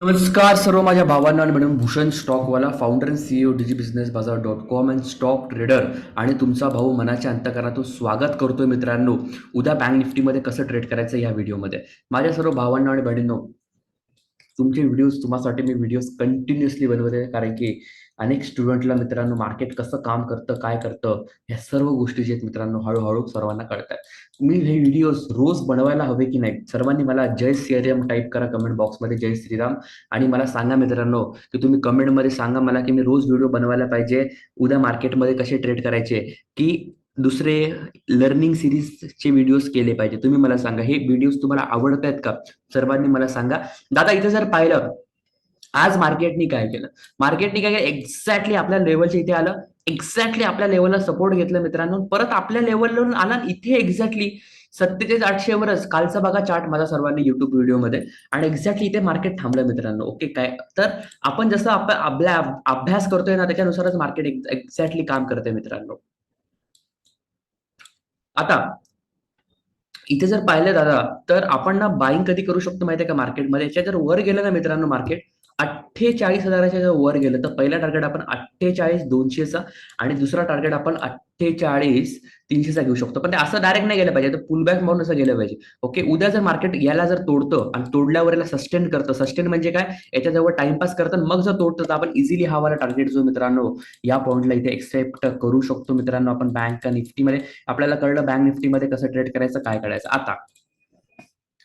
नमस्कार सर्व माझ्या भावांना आणि madam Bhushan Stockwala founder and CEO digibusinessbazaar.com and stock trader आणि तुमचा भाऊ मनाच्या अंतकरणातून स्वागत करतोय मित्रांनो. उद्या बँक निफ्टीमध्ये कसं ट्रेड करायचं या व्हिडिओमध्ये. माझ्या सर्व भावांना आणि बहिणींनो, तुमचे व्हिडिओज तुम्हासाठी मी व्हिडिओज कंटिन्युअसली बनवत आहे, कारण की अनेक स्टुडंटला मित्रांनो मार्केट कसं काम करतं, काय करतं, ह्या सर्व गोष्टी जे आहेत मित्रांनो हळूहळू सर्वांना कळत आहेत. मी हे व्हिडिओज रोज बनवायला हवे की नाही, सर्वांनी मला जय श्रीराम टाईप करा कमेंट बॉक्समध्ये, जय श्रीराम. आणि मला सांगा मित्रांनो की तुम्ही कमेंटमध्ये सांगा मला की मी रोज व्हिडिओ बनवायला पाहिजे उद्या मार्केटमध्ये कसे ट्रेड करायचे, की दुसरे लर्निंग सिरीजचे व्हिडिओज केले पाहिजे. तुम्ही मला सांगा हे व्हिडिओज तुम्हाला आवडत आहेत का? सर्वांनी मला सांगा. दादा इथे जर पाहिलं, आज मार्केटनी काय केलं, मार्केटनी काय केलं, एक्झॅक्टली आपल्या लेवलच्या इथे आलं, एक्झॅक्टली आपल्या लेवलला सपोर्ट घेतलं मित्रांनो, परत आपल्या लेवलवरून आला इथे एक्झॅक्टली 47,800 वरच. कालचा बघा चार्ट माझा सर्वांनी युट्यूब व्हिडिओमध्ये, आणि एक्झॅक्टली इथे मार्केट थांबलं मित्रांनो. ओके, काय तर आपण जसं आपल्या अभ्यास करतोय ना, त्याच्यानुसारच मार्केट एक्झॅक्टली काम करते मित्रांनो. आता इथे जर पाहिलं दादा, तर आपण ना बाईंग कधी करू शकतो माहिती आहे का मार्केटमध्ये, याच्या जर वर गेलं ना मित्रांनो मार्केट 48,000च्या जर वर गेलं, तर पहिला टार्गेट आपण 48,200चा आणि दुसरा टार्गेट आपण 48,300चा घेऊ शकतो. पण ते असं डायरेक्ट नाही गेलं पाहिजे, तर पुल बॅक मारून असं गेलं पाहिजे. ओके, उद्या जर मार्केट याला जर तोडतं आणि तोडल्यावर याला सस्टेन करतं, सस्टेन म्हणजे काय, याच्याजवळ टाइमपास करतं मग जर तोडतं, तर आपण इझिली हा वाला टार्गेट जो मित्रांनो या पॉईंटला इथे एक्सेप्ट करू शकतो मित्रांनो. आपण बँक निफ्टीमध्ये आपल्याला कळलं बँक निफ्टीमध्ये कसं ट्रेड करायचं, काय करायचं. आता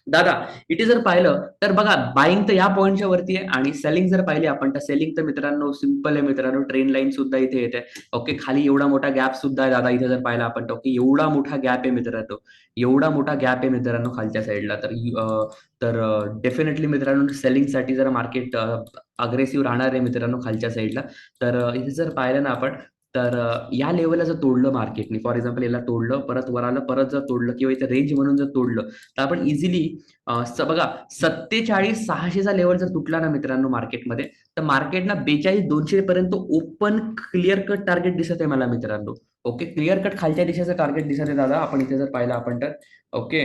दादा इथे जर पाहिलं तर बघा, बाईंग तर या पॉईंटच्या वरती आहे आणि सेलिंग जर पाहिली आपण, तर सेलिंग तर मित्रांनो सिंपल आहे मित्रांनो. ट्रेन लाईन सुद्धा इथे येते. ओके, खाली एवढा मोठा गॅप सुद्धा आहे दादा. इथे जर पाहिला आपण तर ओके, एवढा मोठा गॅप आहे मित्रांनो, एवढा मोठा गॅप आहे मित्रांनो खालच्या साईडला. तर डेफिनेटली मित्रांनो सेलिंगसाठी जर मार्केट अग्रेसिव्ह राहणार आहे मित्रांनो खालच्या साईडला. तर इथे जर पाहिलं ना आपण, तर या लेवलला जर तोडलं मार्केटने, फॉर एक्झाम्पल याला तोडलं, परत वर आलं, परत जर तोडलं किंवा इथे रेंज म्हणून जर तोडलं, तर आपण इझिली बघा 47,600चा लेवल जर तुटला ना मित्रांनो मार्केटमध्ये, तर मार्केट ना 42,200 पर्यंत ओपन क्लिअर कट टार्गेट दिसत आहे मला मित्रांनो. ओके, क्लिअर कट खालच्या दिशेचं टार्गेट दिसत आहे दादा. आपण इथे जर पाहिलं आपण तर ओके,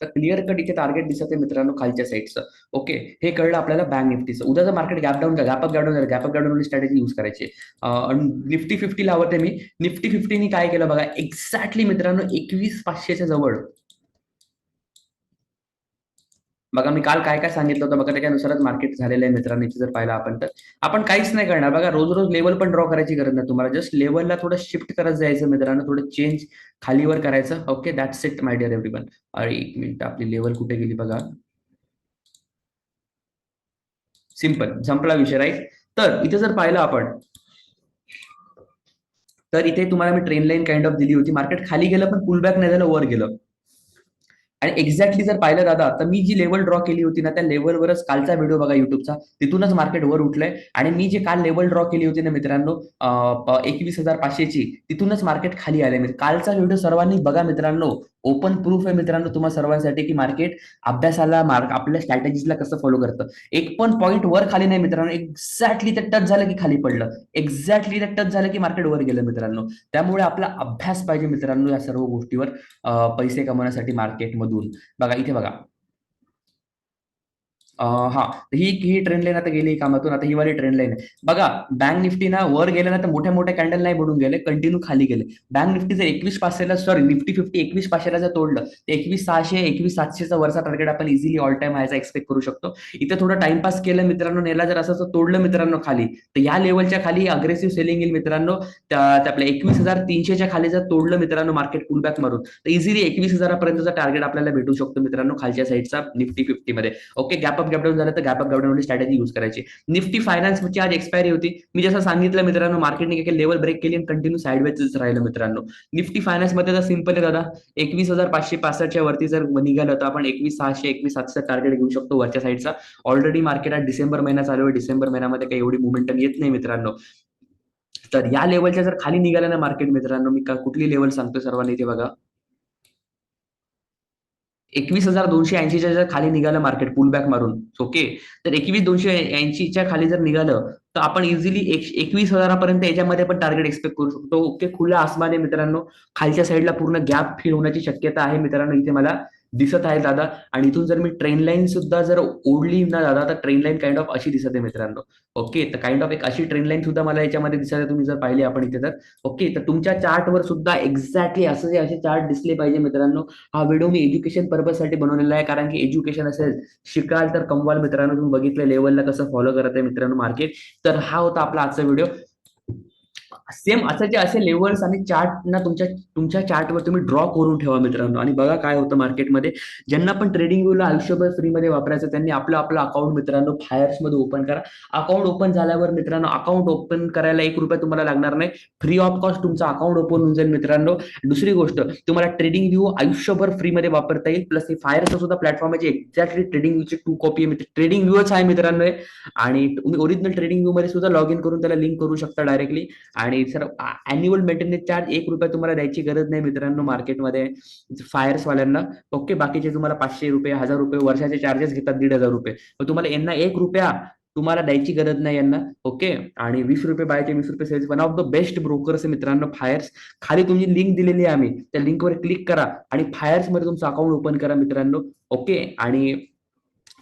तर क्लिअर कट इथे टार्गेट दिसत आहे मित्रांनो खालच्या साईडचं. ओके, हे कळलं आपल्याला बँक निफ्टीचं. उद्या जर मार्केट गॅप डाऊन झालं, गॅप डाऊन झालं, गॅप डाऊन स्ट्रॅटेजी युज करायची. निफ्टी 50 लावते मी. निफ्टी 50 काय केलं बघा, एक्झॅक्टली मित्रांनो 21,500च्या जवळ. बघा मी काल काय काय सांगितलं होतं बघा, त्याच्यानुसारच मार्केट झालेलं आहे मित्रांनो. इथे जर पाहिलं आपण तर आपण काहीच नाही करणार बघा, रोज रोज लेवल पण ड्रॉ करायची गरज नाही तुम्हाला. जस्ट लेवलला थोडं शिफ्ट करत जायचं मित्रांनो, थोडं चेंज खालीवर करायचं. Okay, that's it my dear everyone. अरे एक मिनिट, आपली लेवल कुठे गेली बघा. सिंपल संपला विषय, राईट. तर इथे जर पाहिलं आपण, तर इथे तुम्हाला मी ट्रेन लाईन काइंड ऑफ दिली होती. मार्केट खाली गेलं पण पुल बॅक नाही झालं, वर गेलं. आणि एक्झॅक्टली जर पाहिलं दादा, तर मी जी लेवल ड्रॉ केली होती ना, त्या लेवलवरच कालचा व्हिडिओ बघा युट्यूबचा, तिथूनच मार्केट वर उठलंय. आणि मी जे काल लेवल ड्रॉ केली होती ना मित्रांनो 21,500ची, तिथूनच मार्केट खाली आले. कालचा व्हिडिओ सर्वांनी बघा मित्रांनो. ओपन प्रूफ आहे मित्रांनो तुम्हा सर्वांसाठी की मार्केट अभ्यासाला आपल्या स्ट्रॅटेजीला कसं फॉलो करतं. एक पण पॉईंट वर खाली नाही मित्रांनो, एक्झॅक्टली ते टच झालं की खाली पडलं, एक्झॅक्टली ते टच झालं की मार्केट वर गेलं मित्रांनो. त्यामुळे आपला अभ्यास पाहिजे मित्रांनो या सर्व गोष्टीवर, पैसे कमवण्यासाठी मार्केटमधून. बघा इथे बघा, हां, ही ट्रेंड लाईन आता गेली कामातून. आता ही वाली ट्रेंड लाईन आहे. बघा बँक निफ्टी ना वर गेलं ना, तर मोठ्या-मोठ्या कॅन्डल नाही बुडून गेले, कंटिन्यू खाली गेले. बँक निफ्टी जर 21,500ला, सॉरी निफ्टी 50 21,500ला जर तोडलं, तर 21,600 21,700चा वरचा टार्गेट आपण इझिली ऑल टाइम हायचा एक्सपेक्ट करू शकतो. इथे थोडं टाइमपास केलं मित्रांनो, याला जर असं तोडलं मित्रांनो खाली, तर या लेवलच्या खाली अग्रेसिव्ह सेलिंग येईल मित्रांनो. त्या आपल्या 21,300च्या खाली जर तोडलं मित्रांनो मार्केट पुल बॅक मारून, तर इझिली 21,000 पर्यंतचा टार्गेट आपल्याला भेटू शकतो मित्रांनो खालच्या साईडचा निफ्टी 50 मध्ये. Okay, gap up gap down झालं तर gap up gap down strategy use करायची. निफ्टी फायनान्सची आज एक्सपायरी होती. मी जसं सांगितलं मित्रांनो, मार्केटने काही लेवल ब्रेक केली आणि कंटिन्यू साईडवेजच राहिलं मित्रांनो. निफ्टी फायनान्समध्ये तर सिंपल आहे दादा, 21,565च्या वरती जर निघालं तर आपण 21,600 21,700 टार्गेट घेऊ शकतो वरच्या साईडचा. ऑलरेडी मार्केट आज डिसेंबर महिना चालू आहे. डिसेंबर महिन्यामध्ये काही एवढी मोमेंटम येत नाही मित्रांनो. तर या लेवलच्या जर खाली निघालं ना मार्केट मित्रांनो, मी कुठली लेवल सांगतोय सर्वांनी इथे बघा, 21,280च्या जर खाली निघालं मार्केट पुल बॅक मारून, ओके, तर 21,280च्या खाली जर निघालं, तर आपण इझिली 21,000 पर्यंत याच्यामध्ये आपण टार्गेट एक्सपेक्ट करू शकतो. ओके, खुला आसमान आहे मित्रांनो. खालच्या साईडला पूर्ण गॅप फिल होण्याची शक्यता आहे मित्रांनो इथे मला दिसत आहे दादा. आणि इथून जर मी ट्रेन लाईन सुद्धा जर ओढली ना दादा, तर ट्रेन लाईन काइंड ऑफ अशी दिसत आहे मित्रांनो. ओके, तर काइंड ऑफ एक अशी ट्रेन लाईन सुद्धा मला याच्यामध्ये दिसत आहे, तुम्ही जर पाहिली आपण इथे तर. ओके, तर तुमच्या चार्टवर सुद्धा एक्झॅक्टली असं जे असे चार्ट दिसले पाहिजे मित्रांनो. हा व्हिडिओ मी एज्युकेशन पर्पजसाठी बनवलेला आहे, कारण की एज्युकेशन असेल, शिकाल तर कमवाल मित्रांनो. तुम्ही बघितलं लेवलला कसं फॉलो करत आहे मित्रांनो मार्केट. तर हा होता आपला आजचा व्हिडिओ. सेम असं जे असे लेवल्स आणि चार्ट ना तुमच्या तुमच्या चार्टवर तुम्ही ड्रॉ करून ठेवा मित्रांनो, आणि बघा काय होतं मार्केटमध्ये. ज्यांना पण ट्रेडिंग व्ह्यूला आयुष्यभर फ्रीमध्ये वापरायचं, त्यांनी आपलं आपलं अकाउंट मित्रांनो फायर्स मध्ये ओपन करा. अकाउंट ओपन झाल्यावर मित्रांनो, अकाउंट ओपन करायला ₹1 तुम्हाला लागणार नाही. फ्री ऑफ कॉस्ट तुमचं अकाउंट ओपन होऊन जाईल मित्रांनो. दुसरी गोष्ट, तुम्हाला ट्रेडिंग व्ह्यू आयुष्यभर फ्रीमध्ये वापरता येईल. प्लस हे फायरचं सुद्धा प्लॅटफॉर्म आहे, एक्झॅक्टली ट्रेडिंग व्ह्यूची 2 कॉपी आहे. ट्रेडिंग व्ह्यूच आहे मित्रांनो हे. आणि तुम्ही ओरिजिनल ट्रेडिंग व्ह्यू मध्ये सुद्धा लॉग इन करून त्याला लिंक करू शकता डायरेक्टली. आणि सर, अॅन्युअल मेंटेनन्स चार्ज ₹1 तुम्हाला द्यायची गरज नाही मित्रांनो मार्केटमध्ये फायर्स वाल्यांना. ओके, बाकीचे तुम्हाला ₹500, ₹1000 वर्षाचे चार्जेस घेतात, ₹1500. मग तुम्हाला यांना ₹1 तुम्हाला द्यायची गरज नाही यांना. ओके, आणि ₹20 बायचे ₹20 sales. One of the best brokers आहे मित्रांनो फायर्स. खाली तुमची लिंक दिलेली आहे आम्ही, त्या लिंकवर क्लिक करा आणि फायर्स मध्ये तुमचं अकाउंट ओपन करा मित्रांनो. ओके, आणि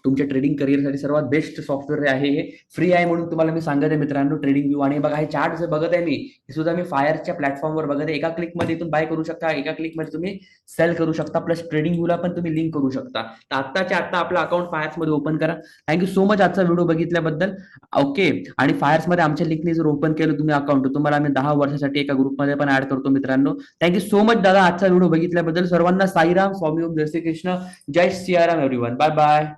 तुमच्या ट्रेडिंग करिअरसाठी सर्वात बेस्ट सॉफ्टवेअर आहे हे. फ्री आहे म्हणून तुम्हाला मी सांगत आहे मित्रांनो ट्रेडिंग व्ह्यू. आणि बघा हे चार्ट जे बघत आहे मी, हे सुद्धा मी फायरच्या प्लॅटफॉर्मवर बघत आहे. एका क्लिकमध्ये इथून बाय करू शकता, एका क्लिकमध्ये तुम्ही सेल करू शकता. प्लस ट्रेडिंग व्ह्यूला पण तुम्ही लिंक करू शकता. तर आत्ताच्या आत्ता आपलं अकाउंट फायर्समध्ये ओपन करा. थँक्यू सो मच आजचा व्हिडिओ बघितल्याबद्दल. ओके, आणि फायर्समध्ये आमच्या लिंकने जर ओपन केलं तुम्ही अकाउंट, तुम्हाला आम्ही 10 वर्षासाठी एका ग्रुपमध्ये पण ऍड करतो मित्रांनो. थँक्यू सो मच दादा आजचा व्हिडिओ बघितल्याबद्दल. सर्वांना साईराम, स्वामी ओम, जय श्री कृष्ण, जय सियाराम एव्हरीवन. Bye bye.